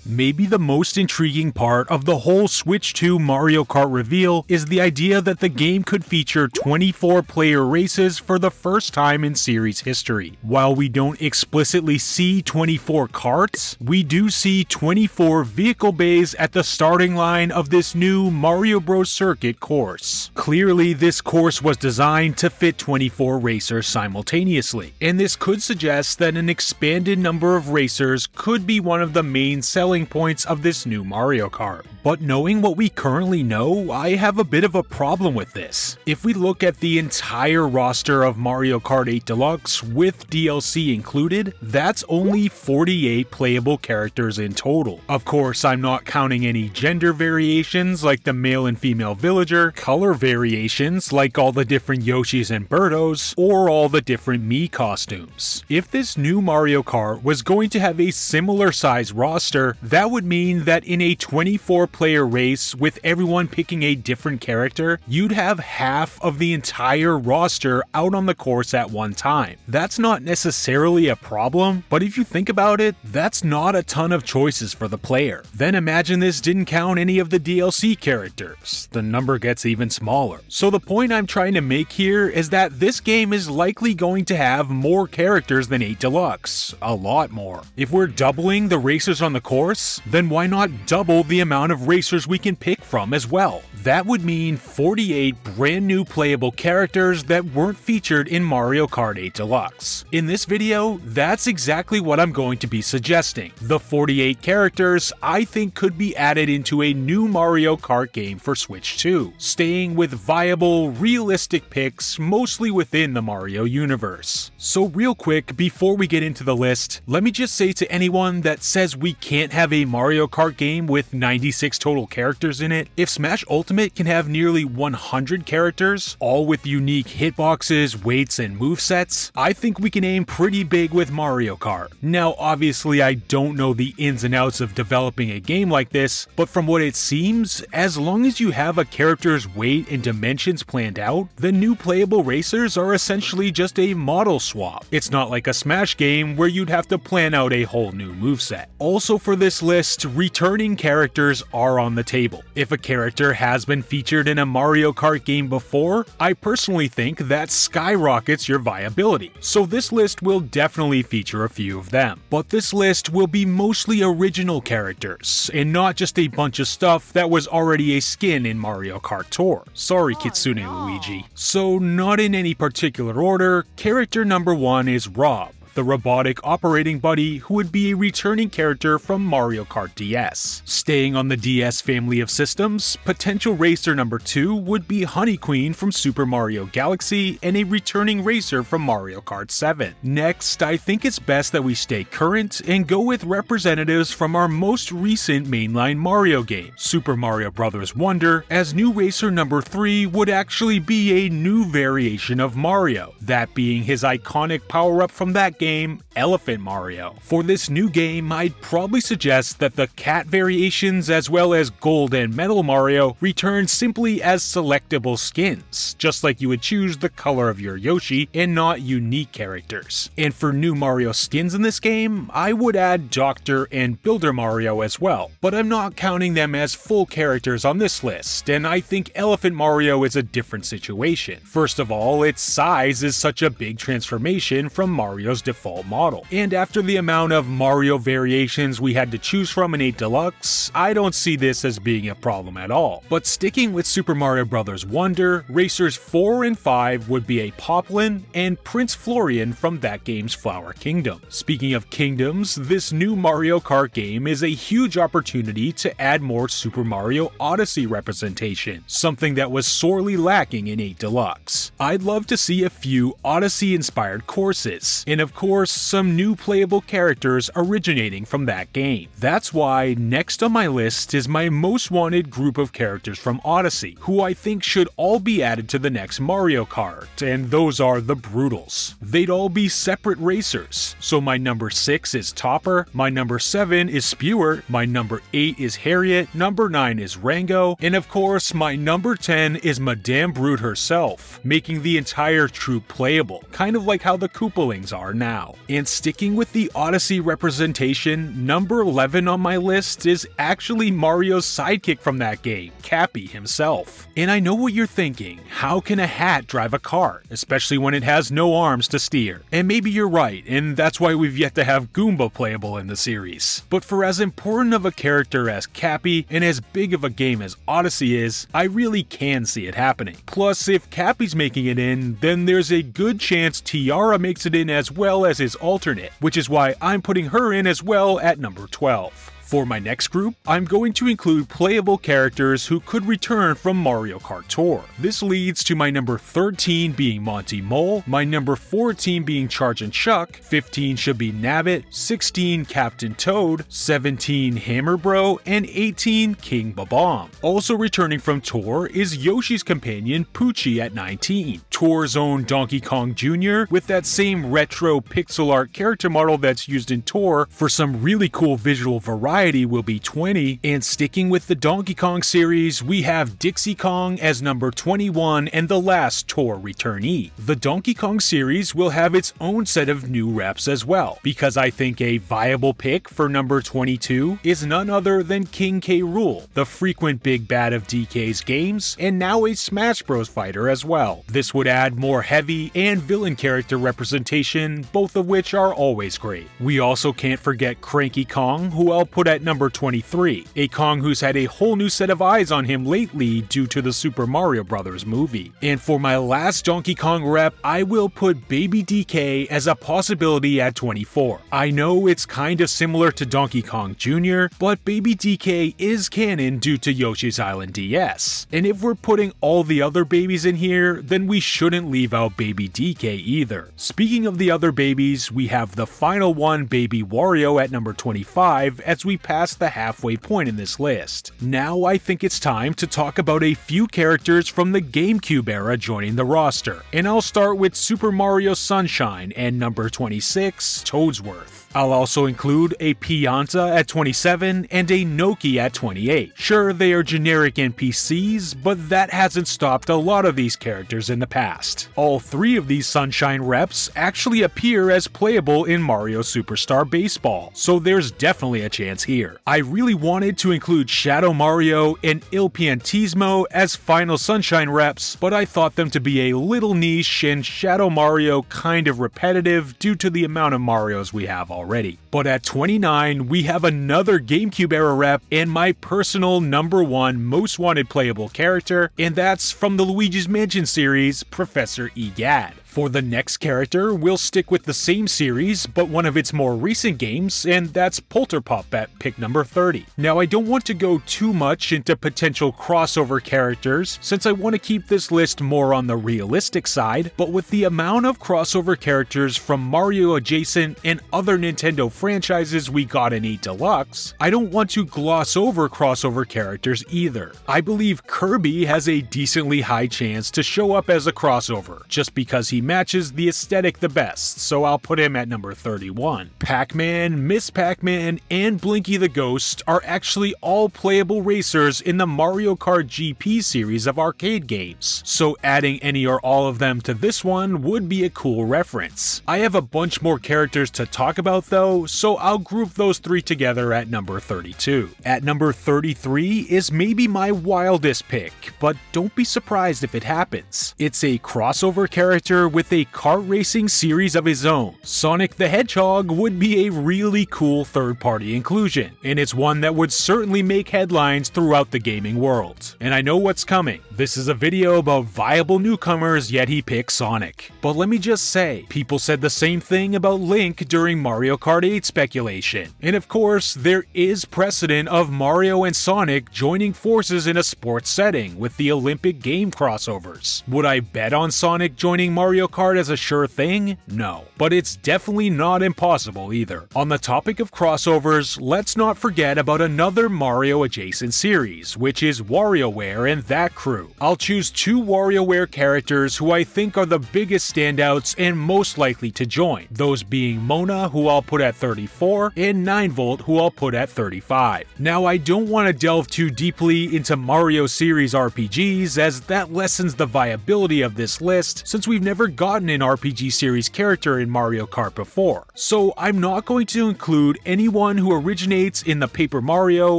Maybe the most intriguing part of the whole Switch 2 Mario Kart reveal is the idea that the game could feature 24-player races for the first time in series history. While we don't explicitly see 24 karts, we do see 24 vehicle bays at the starting line of this new Mario Bros. Circuit course. Clearly, this course was designed to fit 24 racers simultaneously, and this could suggest that an expanded number of racers could be one of the main selling points of this new Mario Kart. But knowing what we currently know, I have a bit of a problem with this. If we look at the entire roster of Mario Kart 8 Deluxe with DLC included, that's only 48 playable characters in total. Of course, I'm not counting any gender variations like the male and female villager, color variations like all the different Yoshis and Birdos, or all the different Mii costumes. If this new Mario Kart was going to have a similar size roster, that would mean that in a 24-player race with everyone picking a different character, you'd have half of the entire roster out on the course at one time. That's not necessarily a problem, but if you think about it, that's not a ton of choices for the player. Then imagine this didn't count any of the DLC characters. The number gets even smaller. So the point I'm trying to make here is that this game is likely going to have more characters than 8 Deluxe. A lot more. If we're doubling the racers on the course, then why not double the amount of racers we can pick from as well? That would mean 48 brand new playable characters that weren't featured in Mario Kart 8 Deluxe. In this video, that's exactly what I'm going to be suggesting. The 48 characters I think could be added into a new Mario Kart game for Switch 2, staying with viable, realistic picks mostly within the Mario universe. So real quick, before we get into the list, let me just say to anyone that says we can't have a Mario Kart game with 96 total characters in it, if Smash Ultimate can have nearly 100 characters, all with unique hitboxes, weights, and movesets, I think we can aim pretty big with Mario Kart. Now obviously I don't know the ins and outs of developing a game like this, but from what it seems, as long as you have a character's weight and dimensions planned out, the new playable racers are essentially just a model swap. It's not like a Smash game where you'd have to plan out a whole new moveset. Also for this list, returning characters are on the table. If a character has been featured in a Mario Kart game before, I personally think that skyrockets your viability. So this list will definitely feature a few of them. But this list will be mostly original characters, and not just a bunch of stuff that was already a skin in Mario Kart Tour. Sorry Kitsune Luigi. So not in any particular order, character number 1 is Rob, the robotic operating buddy who would be a returning character from Mario Kart DS. Staying on the DS family of systems, potential racer number 2 would be Honey Queen from Super Mario Galaxy and a returning racer from Mario Kart 7. Next, I think it's best that we stay current and go with representatives from our most recent mainline Mario game, Super Mario Bros. Wonder, as new racer number 3 would actually be a new variation of Mario, that being his iconic power-up from that game, Elephant Mario. For this new game, I'd probably suggest that the cat variations as well as Gold and Metal Mario return simply as selectable skins, just like you would choose the color of your Yoshi and not unique characters. And for new Mario skins in this game, I would add Doctor and Builder Mario as well, but I'm not counting them as full characters on this list, and I think Elephant Mario is a different situation. First of all, its size is such a big transformation from Mario's default model. And after the amount of Mario variations we had to choose from in 8 Deluxe, I don't see this as being a problem at all. But sticking with Super Mario Bros. Wonder, racers 4 and 5 would be a Poplin and Prince Florian from that game's Flower Kingdom. Speaking of kingdoms, this new Mario Kart game is a huge opportunity to add more Super Mario Odyssey representation, something that was sorely lacking in 8 Deluxe. I'd love to see a few Odyssey-inspired courses, and of course, some new playable characters originating from that game. That's why next on my list is my most wanted group of characters from Odyssey, who I think should all be added to the next Mario Kart, and those are the Brutals. They'd all be separate racers, so my number 6 is Topper, my number 7 is Spewer, my number 8 is Harriet, number 9 is Rango, and of course my number 10 is Madame Brute herself, making the entire troop playable, kind of like how the Koopalings are now. now. And sticking with the Odyssey representation, number 11 on my list is actually Mario's sidekick from that game, Cappy himself. And I know what you're thinking, how can a hat drive a cart, especially when it has no arms to steer? And maybe you're right, and that's why we've yet to have Goomba playable in the series. But for as important of a character as Cappy, and as big of a game as Odyssey is, I really can see it happening. Plus, if Cappy's making it in, then there's a good chance Tiara makes it in as well as his alternate, which is why I'm putting her in as well at number 12. For my next group, I'm going to include playable characters who could return from Mario Kart Tour. This leads to my number 13 being Monty Mole, my number 14 being Charge and Chuck, 15 should be Nabbit, 16 Captain Toad, 17 Hammer Bro, and 18 King Babomb. Also returning from Tour is Yoshi's companion Poochie at 19. Tour's own Donkey Kong Jr. with that same retro pixel art character model that's used in Tour for some really cool visual variety will be 20, and sticking with the Donkey Kong series, we have Dixie Kong as number 21 and the last Tour returnee. The Donkey Kong series will have its own set of new reps as well, because I think a viable pick for number 22 is none other than King K. Rool, the frequent big bad of DK's games, and now a Smash Bros. Fighter as well. This would add more heavy and villain character representation, both of which are always great. We also can't forget Cranky Kong, who I'll put at number 23, a Kong who's had a whole new set of eyes on him lately due to the Super Mario Bros. Movie. And for my last Donkey Kong rep, I will put Baby DK as a possibility at 24. I know it's kind of similar to Donkey Kong Jr., but Baby DK is canon due to Yoshi's Island DS. And if we're putting all the other babies in here, then we shouldn't leave out Baby DK either. Speaking of the other babies, we have the final one, Baby Wario, at number 25, as we past the halfway point in this list. Now I think it's time to talk about a few characters from the GameCube era joining the roster, and I'll start with Super Mario Sunshine and number 26, Toadsworth. I'll also include a Pianta at 27 and a Noki at 28. Sure, they are generic NPCs, but that hasn't stopped a lot of these characters in the past. All three of these Sunshine reps actually appear as playable in Mario Superstar Baseball, so there's definitely a chance here. I really wanted to include Shadow Mario and Il Piantismo as final Sunshine reps, but I thought them to be a little niche and Shadow Mario kind of repetitive due to the amount of Marios we have already. But at 29, we have another GameCube era rep and my personal number 1 most wanted playable character, and that's from the Luigi's Mansion series, Professor Egad. For the next character, we'll stick with the same series, but one of its more recent games, and that's Polterpup at pick number 30. Now, I don't want to go too much into potential crossover characters, since I want to keep this list more on the realistic side, but with the amount of crossover characters from Mario adjacent and other Nintendo franchises we got in 8 Deluxe, I don't want to gloss over crossover characters either. I believe Kirby has a decently high chance to show up as a crossover, just because he matches the aesthetic the best, so I'll put him at number 31. Pac-Man, Miss Pac-Man, and Blinky the Ghost are actually all playable racers in the Mario Kart GP series of arcade games, so adding any or all of them to this one would be a cool reference. I have a bunch more characters to talk about though, so I'll group those three together at number 32. At number 33 is maybe my wildest pick, but don't be surprised if it happens. It's a crossover character with a kart racing series of his own. Sonic the Hedgehog would be a really cool third-party inclusion, and it's one that would certainly make headlines throughout the gaming world. And I know what's coming. This is a video about viable newcomers, yet he picks Sonic. But let me just say, people said the same thing about Link during Mario Kart 8 speculation. And of course, there is precedent of Mario and Sonic joining forces in a sports setting with the Olympic game crossovers. Would I bet on Sonic joining Mario Kart as a sure thing? No. But it's definitely not impossible either. On the topic of crossovers, let's not forget about another Mario adjacent series, which is WarioWare and that crew. I'll choose 2 WarioWare characters who I think are the biggest standouts and most likely to join, those being Mona, who I'll put at 34, and 9volt, who I'll put at 35. Now, I don't want to delve too deeply into Mario series RPGs, as that lessens the viability of this list, since we've never gotten an RPG series character in Mario Kart before, so I'm not going to include anyone who originates in the Paper Mario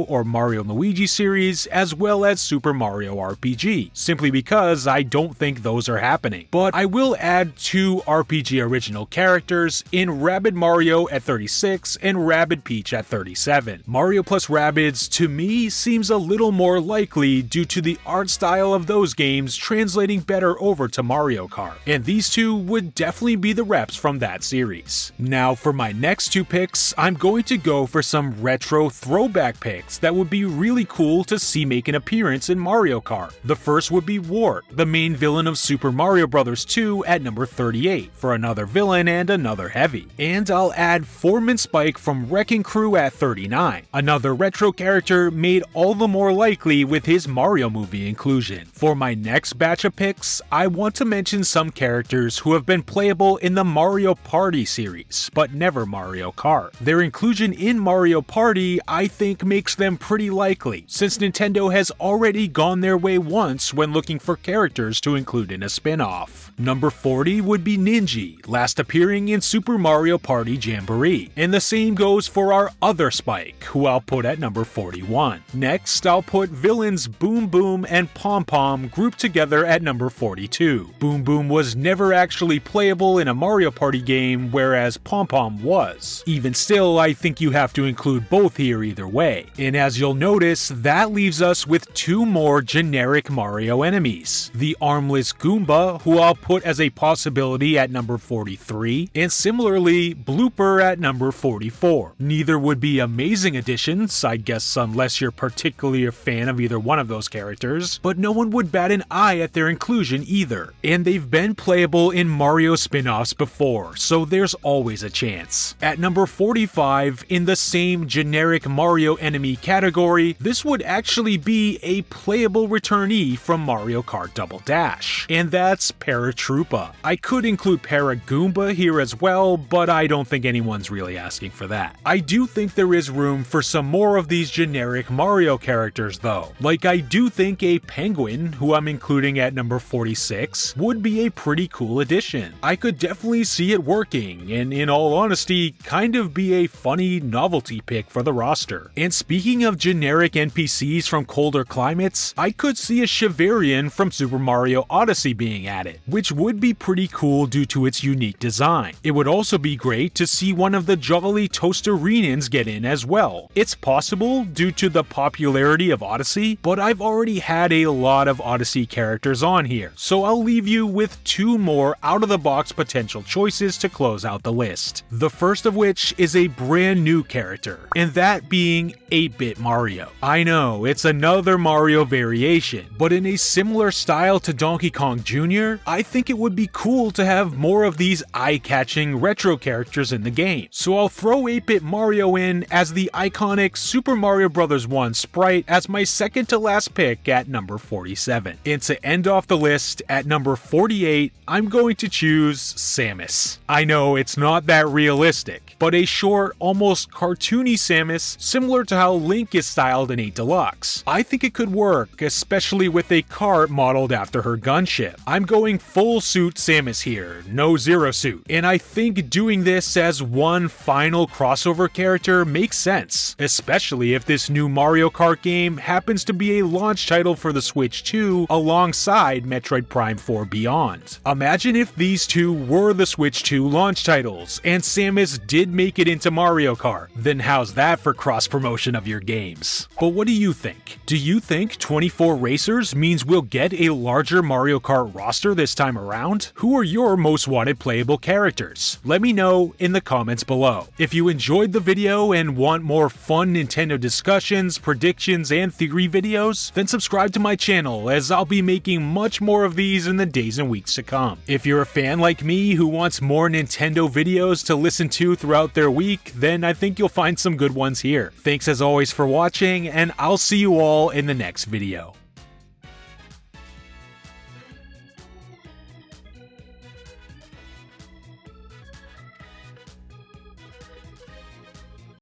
or Mario & Luigi series as well as Super Mario RPG, simply because I don't think those are happening. But I will add 2 RPG original characters in Rabbid Mario at 36 and Rabbid Peach at 37. Mario plus Rabbids to me seems a little more likely due to the art style of those games translating better over to Mario Kart, and these 2 would definitely be the reps from that series. Now for my next 2 picks, I'm going to go for some retro throwback picks that would be really cool to see make an appearance in Mario Kart. The first would be Wart, the main villain of Super Mario Bros. 2 at number 38, for another villain and another heavy. And I'll add Foreman Spike from Wrecking Crew at 39, another retro character made all the more likely with his Mario movie inclusion. For my next batch of picks, I want to mention some characters who have been playable in the Mario Party series, but never Mario Kart. Their inclusion in Mario Party, I think, makes them pretty likely, since Nintendo has already gone their way once when looking for characters to include in a spin-off. Number 40 would be Ninji, last appearing in Super Mario Party Jamboree, and the same goes for our other Spike, who I'll put at number 41. Next, I'll put villains Boom Boom and Pom Pom grouped together at number 42. Boom Boom was never actually playable in a Mario Party game, whereas Pom Pom was. Even still, I think you have to include both here either way. And as you'll notice, that leaves us with 2 more generic Mario enemies. The Armless Goomba, who I'll put as a possibility at number 43, and similarly, Blooper at number 44. Neither would be amazing additions, I guess, unless you're particularly a fan of either one of those characters, but no one would bat an eye at their inclusion either. And they've been playable in Mario spin-offs before, so there's always a chance. At number 45, in the same generic Mario enemy category, this would actually be a playable returnee from Mario Kart Double Dash, and that's Paratroopa. I could include Paragoomba here as well, but I don't think anyone's really asking for that. I do think there is room for some more of these generic Mario characters though. Like, I do think a Penguin, who I'm including at number 46, would be a pretty cool addition. I could definitely see it working, and in all honesty, kind of be a funny novelty pick for the roster. And speaking of generic NPCs from colder climates, I could see a Chivarian from Super Mario Odyssey being added, which would be pretty cool due to its unique design. It would also be great to see one of the Jolly Toasterenans get in as well. It's possible due to the popularity of Odyssey, but I've already had a lot of Odyssey characters on here, so I'll leave you with 2 more out-of-the-box potential choices to close out the list. The first of which is a brand new character, and that being 8-Bit Mario. I know, it's another Mario variation, but in a similar style to Donkey Kong Jr., I think it would be cool to have more of these eye-catching retro characters in the game. So I'll throw 8-Bit Mario in as the iconic Super Mario Bros. 1 sprite as my second to last pick at number 47. And to end off the list, at number 48, I'm going to choose Samus. I know it's not that realistic, but a short, almost cartoony Samus, similar to how Link is styled in 8 Deluxe. I think it could work, especially with a cart modeled after her gunship. I'm going full suit Samus here, no Zero Suit, and I think doing this as one final crossover character makes sense, especially if this new Mario Kart game happens to be a launch title for the Switch 2 alongside Metroid Prime 4 Beyond. Imagine if these 2 were the Switch 2 launch titles, and Samus did make it into Mario Kart. Then how's that for cross-promotion of your games? But what do you think? Do you think 24 racers means we'll get a larger Mario Kart roster this time around? Who are your most wanted playable characters? Let me know in the comments below. If you enjoyed the video and want more fun Nintendo discussions, predictions, and theory videos, then subscribe to my channel, as I'll be making much more of these in the days and weeks to come. If you're a fan like me who wants more Nintendo videos to listen to throughout their week, then I think you'll find some good ones here. Thanks as always for watching, and I'll see you all in the next video.